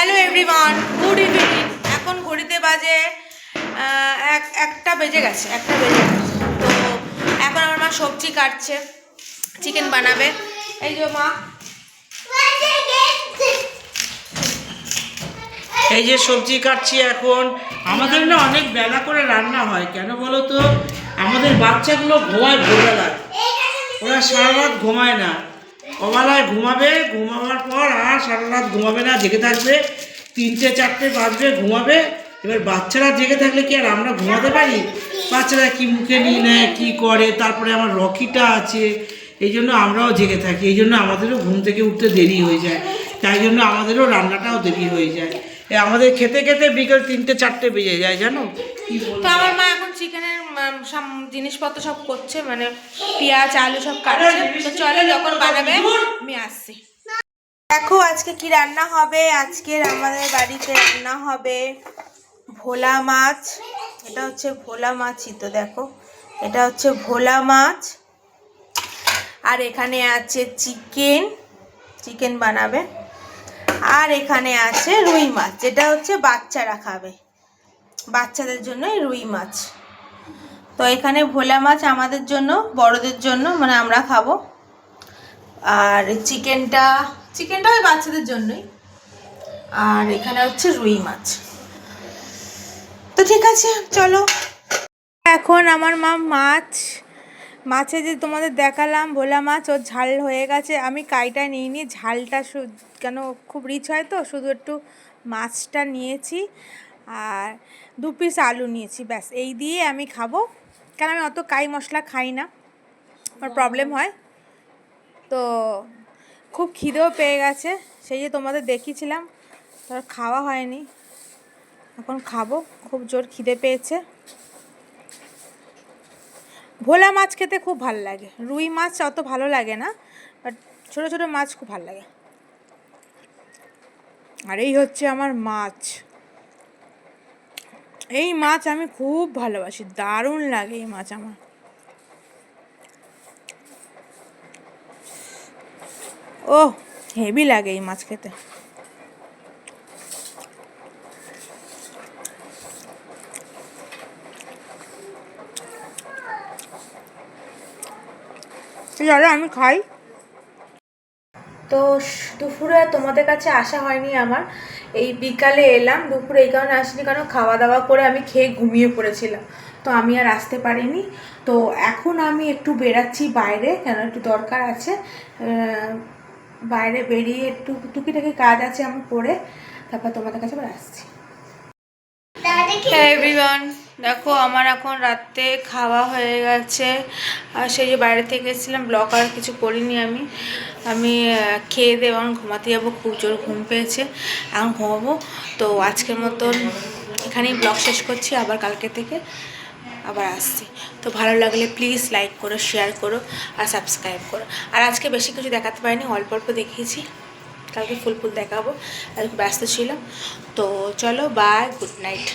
Hello everyone, good evening. এখন ঘড়িতে বাজে একটা বেজে গেছে। তো এখন আমার মা সবজি কাটছে, চিকেন বানাবে। এই যে মা, এই যে সবজি কাটছি এখন। আমাদের না অনেক বেলা করে রান্না হয়, কেন বলো তো? আমাদের বাচ্চাগুলো ঘুমায় ভোরবেলায়, ওরা সারা রাত ঘুমায় না। অবেলায় ঘুমাবে, ঘুমাবার পর আর সারা রাত ঘুমাবে না, জেগে থাকবে। 3টে 4টে বাজবে ঘুমাবে। এবার বাচ্চারা জেগে থাকলে কি আর আমরা ঘুমাতে পারি? বাচ্চারা কি মুখে নিয়ে নেয়, কী করে। তারপরে আমার রকিটা আছে, এই জন্য আমরাও জেগে থাকি। এই জন্য আমাদেরও ঘুম থেকে উঠতে দেরি হয়ে যায়, তাই জন্য আমাদেরও রান্নাটাও দেরি হয়ে যায়। আমাদের খেতে খেতে বিকেল 3টে 4টে বেজে যায়, জানো। তো আমার মা এখন চিকেনের জিনিসপত্র সব করছে, মানে পেঁয়াজ আলু সব কাটছে। তো চলো, যখন বানাবে আমি আসছি। দেখো আজকে কি রান্না হবে। আজকের আমাদের বাড়িতে রান্না হবে ভোলা মাছ। এটা হচ্ছে ভোলা মাছই তো, দেখো এটা হচ্ছে ভোলা মাছ। আর এখানে আছে চিকেন বানাবে। আর এখানে আছে রুই মাছ, যেটা হচ্ছে বাচ্চারা খাবে, বাচ্চাদের জন্য রুই মাছ। তো এখানে ভোলা মাছ আমাদের জন্য, বড়দের জন্য, মানে আমরা খাবো। আর চিকেনটা ওই বাচ্চাদের জন্যই। আর এখানে হচ্ছে রুই মাছ। তো ঠিক আছে, চলো। এখন আমার মা মাছে যে তোমাদের দেখালাম ভোলা মাছ, ওর ঝাল হয়ে গেছে। আমি কাইটা নিইনি, ঝালটা কেন খুব রিচ হয় তো, শুধু একটু মাছটা নিয়েছি আর 2 পিস আলু নিয়েছি, ব্যাস। এই দিয়ে আমি খাবো, কারণ আমি অত কাই মশলা খাই না, আমার প্রবলেম হয়। তো খুব খিদেও পেয়ে গেছে, সেই যে তোমাদের দেখিয়েছিলাম, তার খাওয়া হয়নি, এখন খাবো। খুব জোর খিদে পেয়েছে। ভোলা মাছ খেতে খুব ভালো লাগে, রুই মাছ অত ভালো লাগে না, বাট ছোটো ছোটো মাছ খুব ভালো লাগে। আর এই হচ্ছে আমার মাছ। এই মাছ আমি খুব ভালোবাসি, দারুণ লাগে এই মাছ আমার। ওহ, হেভি লাগে এই মাছ খেতে। চলো আমি খাই। তো দুপুরে তোমাদের কাছে আসা হয়নি আমার, এই বিকালে এলাম। দুপুরে এই কারণে আসিনি, কারণ খাওয়া দাওয়া করে আমি খেয়ে ঘুমিয়ে পড়েছিলাম, তো আমি আর আসতে পারিনি। তো এখন আমি একটু বেরাচ্ছি বাইরে, কেন একটু দরকার আছে। বাইরে বেরিয়ে একটু টুকিটাকি কাজ আছে আমি করে, তারপর তোমাদের কাছে আবার আসছি। এভরিওয়ান, দেখো আমার এখন রাতে খাওয়া হয়ে গেছে। আর সেই যে বাইরে থেকে এসেছিলাম, ব্লগ আর কিছু করিনি আমি খেয়ে দিয়ে এখন ঘুমাতে যাবো। খুব জোর ঘুম পেয়েছে, এখন ঘুমাবো। তো আজকের মতন এখানেই ব্লগ শেষ করছি, আবার কালকে থেকে আবার আসছি। তো ভালো লাগলে প্লিজ লাইক করো, শেয়ার করো আর সাবস্ক্রাইব করো। আর আজকে বেশি কিছু দেখাতে পারিনি, অল্প অল্প দেখিয়েছি, কালকে ফুল দেখাবো, আজকে ব্যস্ত ছিলাম। তো চলো, বাই, গুড নাইট।